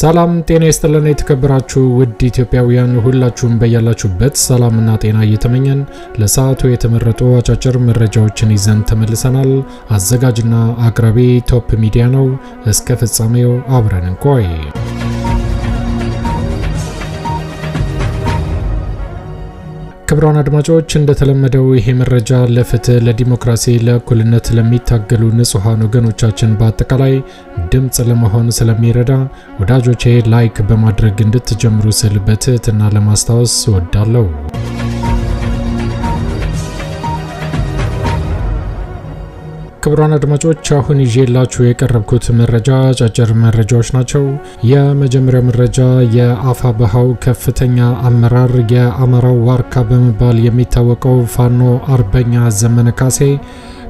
ሰላም ጤና ይስጥልን የተከበራችሁ ውድ ኢትዮጵያውያን ሁላችሁም በያላችሁበት ሰላምና ጤና እየተመኘን ለሰዓቱ የተመረጡ አጫጭር መረጃዎችን ይዘን ተመልሰናል። አዘጋጅና አቅራቢ ቶፕ ሚዲያ ነው። እስከ ፍጻሜው አብረን እንቆይ። ክቡራን አድማጮች እንደተለመደው ይሄ መረጃ ለፍትህ፣ ለዲሞክራሲ፣ ለእኩልነት ለሚታገሉ ንጹሃን ወገኖቻችን በአጠቃላይ ድምጽ ለመሆን ስለሚረዳ ወዳጆቼ ላይክ በማድረግ እንድትጀምሩ ስል በትህትና ለማስታወስ እወዳለሁ። ክቡራን አድማጮች አሁን ይዤላችሁ የቀረብኩት መረጃ አጫጭር መረጃዎች ናቸው። የመጀመሪያው መረጃ የአፋብኃው ከፍተኛ አመራር የአማራው ዋርካ በመባል የሚታወቀው ፋኖ አርበኛ ዘመነ ካሴ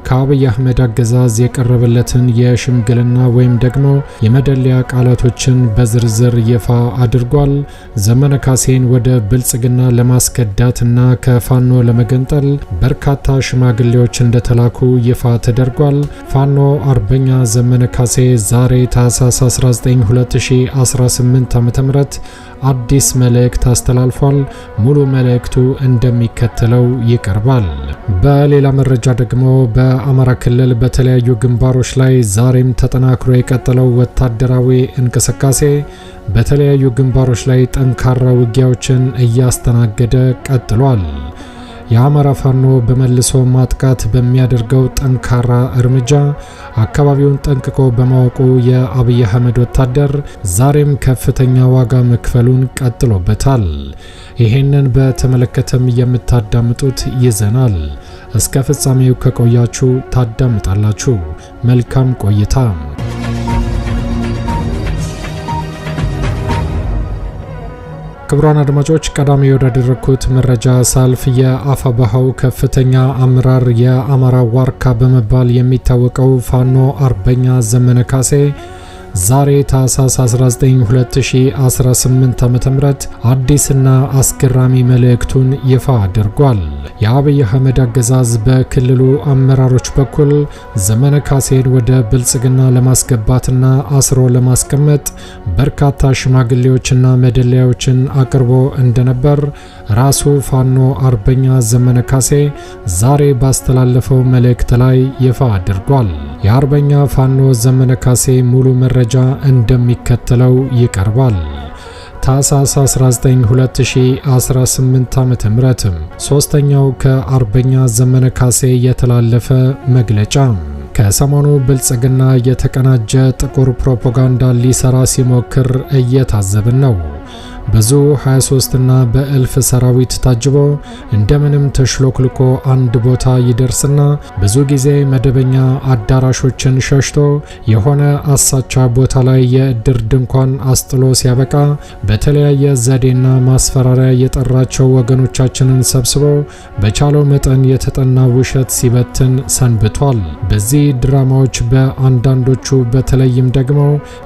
ከአብይ አህመድ አገዛዝ የቀረበለትን የሽምግልና ወይም ደግሞ የመደለያ ቃላቶችን በዝርዝር ይፋ አድርጓል። ዘመነ ካሴን ወደ ብልጽግና ለማስከዳትና ከፋኖ ለመገንጠል በርካታ ሽማግሌዎች እንደተላኩ ይፋ ተደርጓል። ፋኖ አርበኛ ዘመነ ካሴ ዛሬ ታህሳስ 19 2018 ዓ.ም አዲስ መልእክት አስተላልፏል። ሙሉ መልእክቱ እንደሚከተለው ይቀርባል። በሌላ መረጃ ደግሞ በአማራ ክልል በተለያዩ ግንባሮች ላይ ዛሬም ተጠናክሮ የቀጠለው ወታደራዊ እንቅስቃሴ በተለያዩ ግንባሮች ላይ ጠንካራ ውጊያዎችን እያስተናገደ ቀጥሏል። የአማራ ፋኖ በመልሶ ማጥቃት በሚያደርገው ጠንካራ እርምጃ አካባቢውን ጠንቅቆ በማወቁ የአብይ አህመድ ወታደር ዛሬም ከፍተኛ ዋጋ መክፈሉን ቀጥሎበታል። ይሄንን በተመለከተም የምታዳምጡት ይዘናል። እስከ ፍጻሜው ከቆያችሁ ታዳምጣላችሁ። መልካም ቆይታ። ክቡራን አድማጮች ቀዳሚ ወዳደረኩት መረጃ ሳልፍ የአፋብኃው ከፍተኛ አመራር የአማራ ዋርካ በመባል የሚታወቀው ፋኖ አርበኛ ዘመነ ካሴ ዛሬ ታህሳስ 19 2018 ዓ.ም አዲስና አስገራሚ መልእክቱን ይፋ አድርጓል። የአብይ አህመድ አገዛዝ በክልሉ አመራሮች በኩል ዘመነ ካሴን ወደ ብልጽግና ለማስገባትና አስሮ ለማስቀመጥ በርካታ ሽማግሌዎችና መደለያዎችን አቅርቦ እንደነበር ራሱ ፋኖ አርበኛ ዘመነ ካሴ ዛሬ ባስተላለፈው መልእክት ላይ ይፋ አድርጓል። የአርበኛ ፋኖ ዘመነ ካሴ ሙሉ መረጃ እንደሚከተለው ይቀርባል። ታህሳስ 19 2018 ዓ.ም ሶስተኛው ከአርበኛ ዘመነ ካሴ የተላለፈ መግለጫ። ከሰሞኑ ብልጽግና የተቀናጀ ጥቁር ፕሮፓጋንዳ ሊሰራ ሲሞክር እየታዘብን ነው። ብዙ 23 እና በእልፍ ሰራዊት ታጅቦ እንደምንም ተሽሎክልኮ አንድ ቦታ ይደርስና ብዙ ጊዜ መደበኛ አዳራሾችን ሸሽቶ የሆነ አሳቻ ቦታ ላይ የእድር ድንኳን አስጥሎ ሲያበቃ በተለያየ ዘዴና ማስፈራሪያ የጠራቸው ወገኖቻችንን ሰብስቦ በቻለው መጠን የተጠና ውሸት ሲበትን ሰንብቷል። በዚህ ድራማዎች በአንዳንዶቹ በተለይም ደግሞ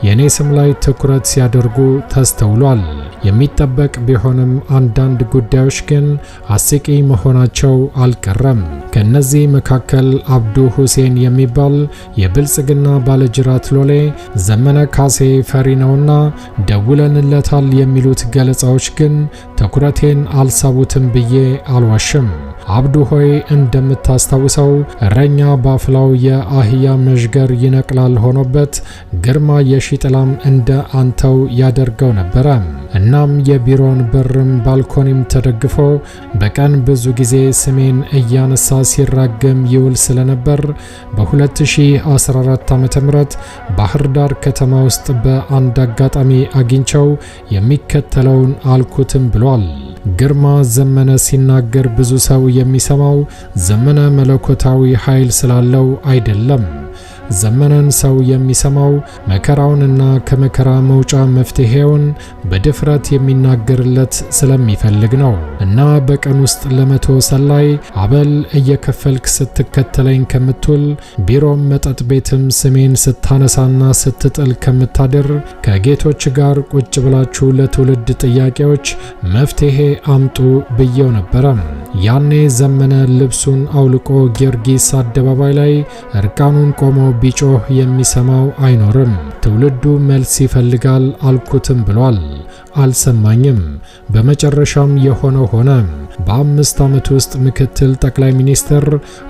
የኔ ስም ላይ ትኩረት ሲያደርጉ ተስተውሏል። የሚጠበቅ ቢሆንም አንዳንድ ጉዳዮች ግን አስቂኝ መሆናቸው አልቀረም። ከነዚህ መካከል አብዱ ሁሴን የሚባል የብልጽግና ባለጅራት ሎሌ ዘመነ ካሴ ፈሪ ነውና ደውለንለታል የሚሉት ገለጻዎች ግን ትኩረቴን አልሳቡትም ብዬ አልዋሽም። አብዱ ሆይ እንደምታስታውሰው እረኛ ባፍላው የአህያ መዥገር ይነቅላል ሆኖበት ግርማ የሺጥላም እንደ አንተው ያደርገው ነበረ። እናም የቢሮን በርም ባልኮኒም ተደግፎ በቀን ብዙ ጊዜ ስሜን እያነሳ ሲራገም ይውል ስለነበር በ2014 ዓ.ም ባህር ዳር ከተማ ውስጥ በአንድ አጋጣሚ አግኝቸው የሚከተለውን አልኩትም ብሏል። ግርማ ዘመነ ሲናገር ብዙ ሰው የሚሰማው ዘመነ መለኮታዊ ኃይል ስላለው አይደለም። ዘመነን ሰው የሚሰማው መከራውንና ከመከራ መውጫ መፍትሄውን በድፍረት የሚናገርለት ስለሚፈልግ ነው እና በቀን ውስጥ ለመቶ ሰላይ አበል እየከፈልክ ስትከተለኝ ከምትውል ቢሮም መጠጥ ቤትም ስሜን ስታነሳና ስትጥል ከምታድር ከጌቶች ጋር ቁጭ ብላችሁ ለትውልድ ጥያቄዎች መፍትሄ አምጡ ብየው ነበረ። ያኔ ዘመነ ልብሱን አውልቆ ጊዮርጊስ አደባባይ ላይ እርቃኑን ቆሞ ቢጮህ የሚሰማው አይኖርም። ትውልዱ መልስ ይፈልጋል አልኩትም ብሏል። አልሰማኝም። በመጨረሻም የሆነው ሆነ። በ5 ዓመት ውስጥ ምክትል ጠቅላይ ሚኒስትር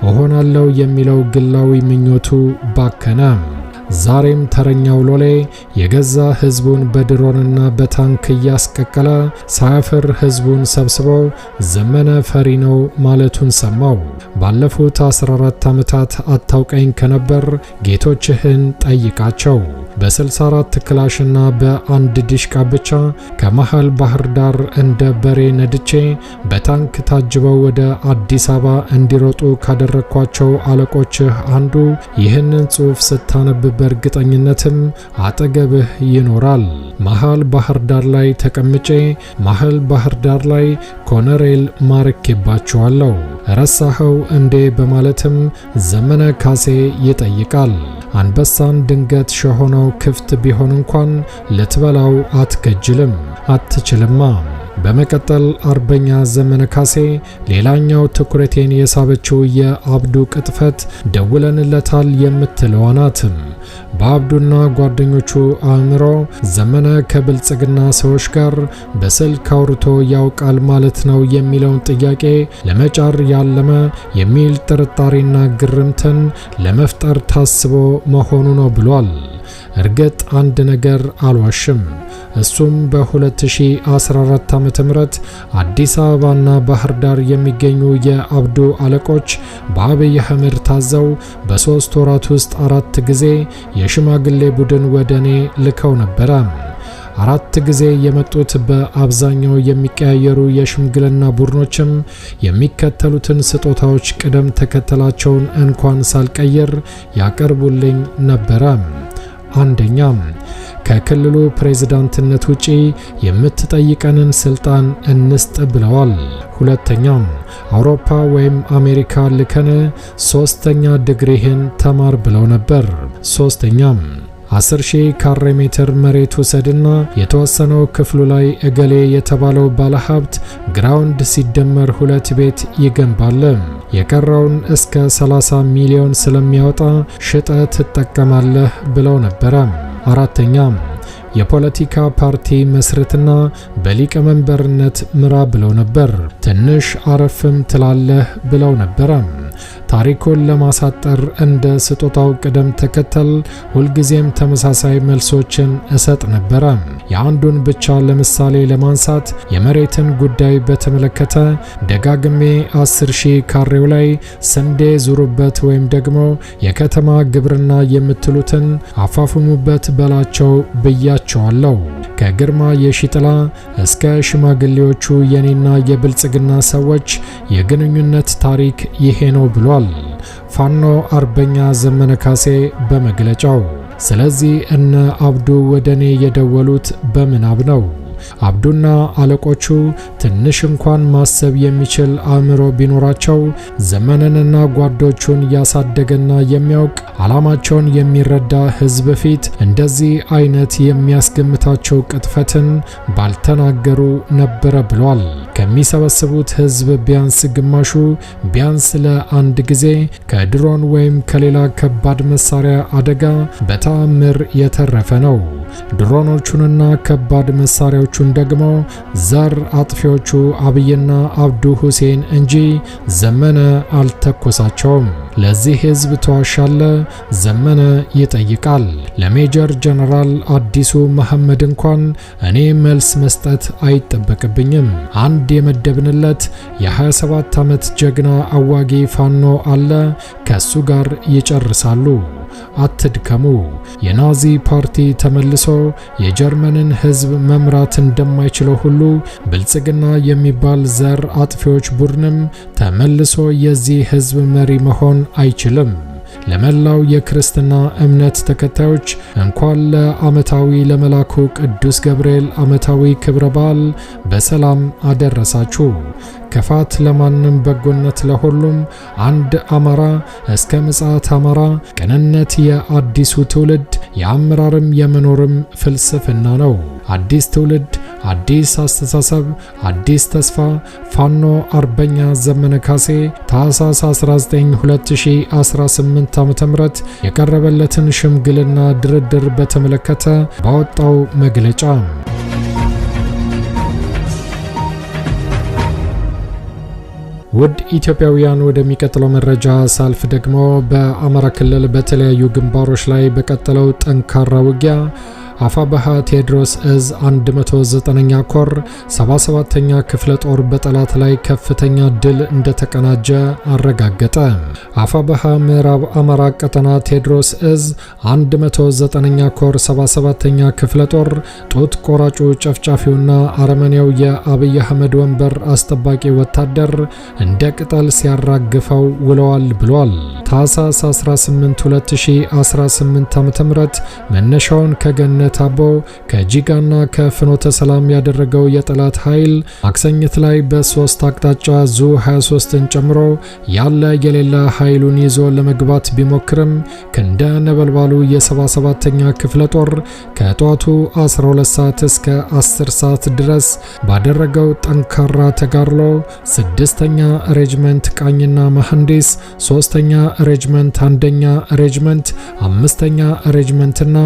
እሆናለሁ የሚለው ግላዊ ምኞቱ ባከነ። ዛሬም ተረኛው ሎሌ የገዛ ህዝቡን በድሮንና በታንክ እያስቀቀለ ሳያፍር ህዝቡን ሰብስቦ ዘመነ ፈሪ ነው ማለቱን ሰማው። ባለፉት 14 ዓመታት አታውቀኝ ከነበር ጌቶችህን ጠይቃቸው። በ64 ክላሽና በአንድ ዲሽቃ ብቻ ከመሃል ባህር ዳር እንደ በሬ ነድቼ በታንክ ታጅበው ወደ አዲስ አበባ እንዲሮጡ ካደረኳቸው አለቆችህ አንዱ ይህንን ጽሑፍ ስታነብ በእርግጠኝነትም አጠገብህ ይኖራል። መሃል ባህር ዳር ላይ ተቀምጬ መሃል ባህር ዳር ላይ ኮሎኔል ማርኬባቸዋለሁ። ረሳኸው እንዴ በማለትም ዘመነ ካሴ ይጠይቃል። አንበሳን ድንገት ሸሆነው ክፍት ቢሆን እንኳን ልትበላው አትከጅልም፣ አትችልማ። በመቀጠል አርበኛ ዘመነ ካሴ ሌላኛው ትኩረቴን የሳበችው የአብዱ ቅጥፈት ደውለንለታል የምትለዋ ናት። በአብዱና ጓደኞቹ አእምሮ ዘመነ ከብልጽግና ሰዎች ጋር በስልክ አውርቶ ያውቃል ማለት ነው የሚለውን ጥያቄ ለመጫር ያለመ የሚል ጥርጣሬና ግርምትን ለመፍጠር ታስቦ መሆኑ ነው ብሏል። እርግጥ አንድ ነገር አልዋሽም። እሱም በ2014 ዓ.ም አዲስ አበባና ባህር ዳር የሚገኙ የአብዱ አለቆች በአብይ አህመድ ታዘው በ3 ወራት ውስጥ 4 ጊዜ የሽማግሌ ቡድን ወደኔ ልከው ነበረ። 4 ጊዜ የመጡት በአብዛኛው የሚቀያየሩ የሽምግልና ቡድኖችም የሚከተሉትን ስጦታዎች ቅደም ተከተላቸውን እንኳን ሳልቀይር ያቀርቡልኝ ነበረ። አንደኛ፣ ከክልሉ ፕሬዝዳንትነት ውጪ የምትጠይቀንን ስልጣን እንስጥ ብለዋል። ሁለተኛ፣ አውሮፓ ወይም አሜሪካ ልከን 3ኛ ዲግሪህን ተማር ብለው ነበር። ሶስተኛ፣ 10,000 ካሬ ሜትር መሬት ውሰድና የተወሰነው ክፍሉ ላይ እገሌ የተባለው ባለሀብት ግራውንድ ሲደመር 2 ቤት ይገንባል። የቀረውን እስከ 30 ሚሊዮን ስለሚያወጣ ሽጠ ትጠቀማለህ ብለው ነበረ። አራተኛ፣ የፖለቲካ ፓርቲ መስርትና በሊቀመንበርነት ምራ ብለው ነበር። ትንሽ አረፍም ትላለህ ብለው ነበረ። ታሪኩን ለማሳጠር እንደ ስጦታው ቅደም ተከተል ሁልጊዜም ተመሳሳይ መልሶችን እሰጥ ነበረ። የአንዱን ብቻ ለምሳሌ ለማንሳት የመሬትን ጉዳይ በተመለከተ ደጋግሜ 10,000 ካሬው ላይ ስንዴ ዙሩበት ወይም ደግሞ የከተማ ግብርና የምትሉትን አፋፍሙበት በላቸው ብያቸዋለሁ። ከግርማ የሺጥላ እስከ ሽማግሌዎቹ የኔና የብልጽግና ሰዎች የግንኙነት ታሪክ ይሄ ነው ብሏል ፋኖ አርበኛ ዘመነ ካሴ በመግለጫው። ስለዚህ እነ አብዱ ወደኔ የደወሉት በምናብ ነው። አብዱና አለቆቹ ትንሽ እንኳን ማሰብ የሚችል አእምሮ ቢኖራቸው ዘመነንና ጓዶቹን ያሳደገና የሚያውቅ ዓላማቸውን የሚረዳ ሕዝብ ፊት እንደዚህ አይነት የሚያስገምታቸው ቅጥፈትን ባልተናገሩ ነበረ ብሏል። ከሚሰበስቡት ሕዝብ ቢያንስ ግማሹ ቢያንስ ለአንድ ጊዜ ከድሮን ወይም ከሌላ ከባድ መሳሪያ አደጋ በተአምር የተረፈ ነው። ድሮኖቹንና ከባድ መሳሪያዎቹን ደግሞ ዘር አጥፊዎቹ አብይና አብዱ ሁሴን እንጂ ዘመነ አልተኮሳቸውም። ለዚህ ሕዝብ ተዋሻለ? ዘመነ ይጠይቃል። ለሜጀር ጀነራል አዲሱ መሐመድ እንኳን እኔ መልስ መስጠት አይጠበቅብኝም። አንድ የመደብንለት የ27 ዓመት ጀግና አዋጊ ፋኖ አለ፣ ከሱ ጋር ይጨርሳሉ። አትድከሙ። የናዚ ፓርቲ ተመልሶ የጀርመንን ሕዝብ መምራት እንደማይችለው ሁሉ ብልጽግና የሚባል ዘር አጥፊዎች ቡድንም ተመልሶ የዚህ ሕዝብ መሪ መሆን አይችልም። ለመላው የክርስትና እምነት ተከታዮች እንኳን ለዓመታዊ ለመላኩ ቅዱስ ገብርኤል ዓመታዊ ክብረ በዓል በሰላም አደረሳችሁ። ክፋት ለማንም በጎነት ለሁሉም አንድ አማራ እስከ ምጽአት አማራ ቅንነት የአዲሱ ትውልድ የአመራርም የመኖርም ፍልስፍና ነው። አዲስ ትውልድ፣ አዲስ አስተሳሰብ፣ አዲስ ተስፋ። ፋኖ አርበኛ ዘመነ ካሴ ታኅሳስ 19 2018 ዓ.ም የቀረበለትን ሽምግልና ድርድር በተመለከተ ባወጣው መግለጫ ውድ ኢትዮጵያውያን ወደሚቀጥለው መረጃ ሳልፍ ደግሞ በአማራ ክልል በተለያዩ ግንባሮች ላይ በቀጠለው ጠንካራ ውጊያ አፋባሃ ቴዎድሮስ እዝ 109ኛ ኮር 77ኛ ክፍለ ጦር በጠላት ላይ ከፍተኛ ድል እንደተቀናጀ አረጋገጠ። አፋባሃ ምዕራብ አማራ ቀጠና ቴዎድሮስ እዝ 109ኛ ኮር 77ኛ ክፍለ ጦር ጡት ቆራጩ ጨፍጫፊውና አረመኔው የአብይ አህመድ ወንበር አስጠባቂ ወታደር እንደ ቅጠል ሲያራግፈው ውለዋል ብሏል። ታኅሳስ 18 2018 ዓ.ም መነሻውን ከገነ ታቦ ከጂጋና ከፍኖተ ሰላም ያደረገው የጠላት ኃይል ማክሰኝት ላይ በሶስት አቅጣጫ ዙ 23ን ጨምሮ ያለ የሌላ ኃይሉን ይዞ ለመግባት ቢሞክርም ክንደ ነበልባሉ የ77ኛ ክፍለ ጦር ከጧቱ 12 ሰዓት እስከ 10 ሰዓት ድረስ ባደረገው ጠንካራ ተጋድሎ 6ኛ ሬጅመንት ቃኝና መሐንዲስ፣ 3ኛ ሬጅመንት፣ 1ኛ ሬጅመንት፣ 5ኛ ሬጅመንትና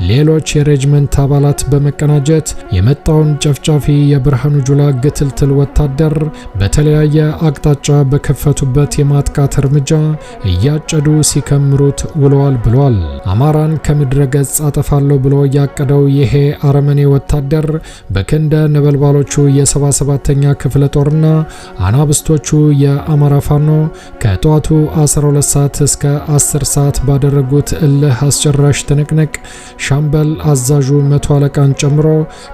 ሌሎች ሬጅመንት አባላት በመቀናጀት የመጣውን ጨፍጫፊ የብርሃኑ ጁላ ግትልትል ወታደር በተለያየ አቅጣጫ በከፈቱበት የማጥቃት እርምጃ እያጨዱ ሲከምሩት ውለዋል ብሏል። አማራን ከምድረ ገጽ አጠፋለሁ ብሎ ያቀደው ይሄ አረመኔ ወታደር በክንደ ነበልባሎቹ የ77ኛ ክፍለ ጦርና አናብስቶቹ የአማራ ፋኖ ከጧቱ 12 ሰዓት እስከ 10 ሰዓት ባደረጉት እልህ አስጨራሽ ትንቅንቅ ሻምበል አዛዡ መቶ አለቃን ጨምሮ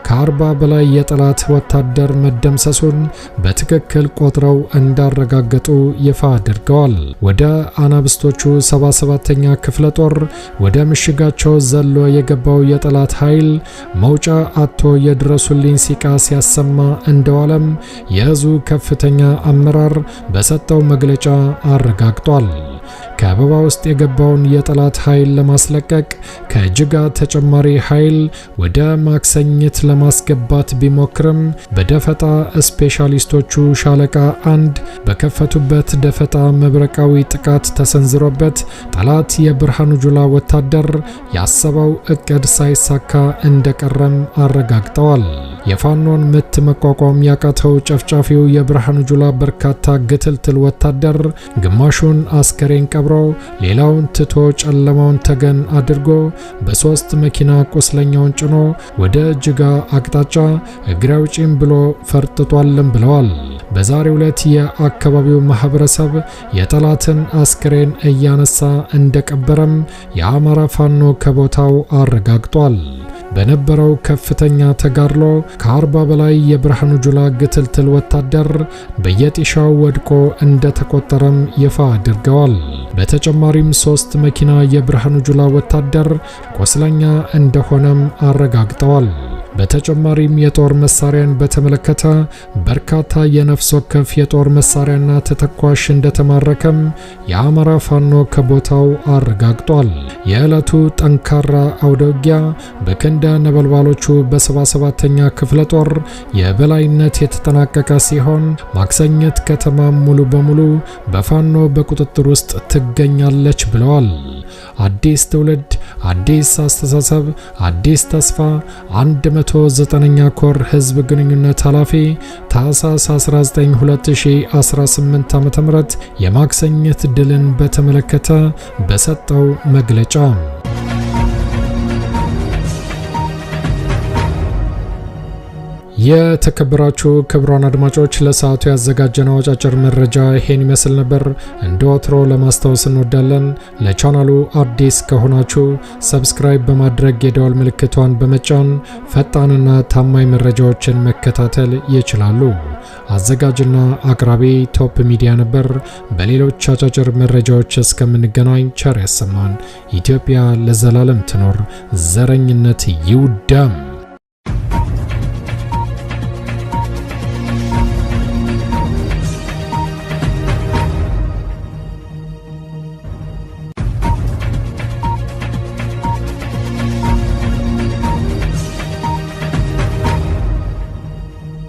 ከ40 በላይ የጠላት ወታደር መደምሰሱን በትክክል ቆጥረው እንዳረጋገጡ ይፋ አድርገዋል። ወደ አናብስቶቹ 77ኛ ክፍለ ጦር ወደ ምሽጋቸው ዘሎ የገባው የጠላት ኃይል መውጫ አጥቶ የድረሱልኝ ሲቃ ሲያሰማ እንደዋለም የእዙ ከፍተኛ አመራር በሰጠው መግለጫ አረጋግጧል። ከበባ ውስጥ የገባውን የጠላት ኃይል ለማስለቀቅ ከጅጋ ተጨማሪ ኃይል ወደ ማክሰኝት ለማስገባት ቢሞክርም በደፈጣ ስፔሻሊስቶቹ ሻለቃ 1 በከፈቱበት ደፈጣ መብረቃዊ ጥቃት ተሰንዝሮበት ጠላት የብርሃኑ ጁላ ወታደር ያሰበው እቅድ ሳይሳካ እንደቀረም አረጋግጠዋል። የፋኖን ምት መቋቋም ያቃተው ጨፍጫፊው የብርሃኑ ጁላ በርካታ ግትልትል ወታደር ግማሹን አስከሬን ቀብሮ ሌላውን ትቶ ጨለማውን ተገን አድርጎ በሶስት መኪና ቁስለኛውን ጭኖ ወደ ጅጋ አቅጣጫ እግረ አውጪኝ ብሎ ፈርጥጧልም ብለዋል። በዛሬው ዕለት የአካባቢው ማህበረሰብ የጠላትን አስከሬን እያነሳ እንደቀበረም የአማራ ፋኖ ከቦታው አረጋግጧል። በነበረው ከፍተኛ ተጋድሎ ከ40 በላይ የብርሃኑ ጁላ ግትልትል ወታደር በየጢሻው ወድቆ እንደተቆጠረም ይፋ አድርገዋል። በተጨማሪም 3 መኪና የብርሃኑ ጁላ ወታደር ቆስለኛ እንደሆነም አረጋግጠዋል። በተጨማሪም የጦር መሳሪያን በተመለከተ በርካታ የነፍስ ወከፍ የጦር መሳሪያና ተተኳሽ እንደተማረከም የአማራ ፋኖ ከቦታው አረጋግጧል። የዕለቱ ጠንካራ አውደውጊያ በክንደ ነበልባሎቹ በ77ኛ ክፍለ ጦር የበላይነት የተጠናቀቀ ሲሆን ማክሰኝት ከተማ ሙሉ በሙሉ በፋኖ በቁጥጥር ውስጥ ትገኛለች ብለዋል። አዲስ ትውልድ፣ አዲስ አስተሳሰብ፣ አዲስ ተስፋ 109ኛ ኮር ህዝብ ግንኙነት ኃላፊ ታኅሳስ 19 2018 ዓ.ም የማክሰኝት ድልን በተመለከተ በሰጠው መግለጫ የተከበራችሁ ክቡራን አድማጮች ለሰዓቱ ያዘጋጀነው አጫጭር መረጃ ይሄን ይመስል ነበር። እንደ ወትሮ ለማስታወስ እንወዳለን ለቻናሉ አዲስ ከሆናችሁ ሰብስክራይብ በማድረግ የደወል ምልክቷን በመጫን ፈጣንና ታማኝ መረጃዎችን መከታተል ይችላሉ። አዘጋጅና አቅራቢ ቶፕ ሚዲያ ነበር። በሌሎች አጫጭር መረጃዎች እስከምንገናኝ ቸር ያሰማን። ኢትዮጵያ ለዘላለም ትኖር። ዘረኝነት ይውደም።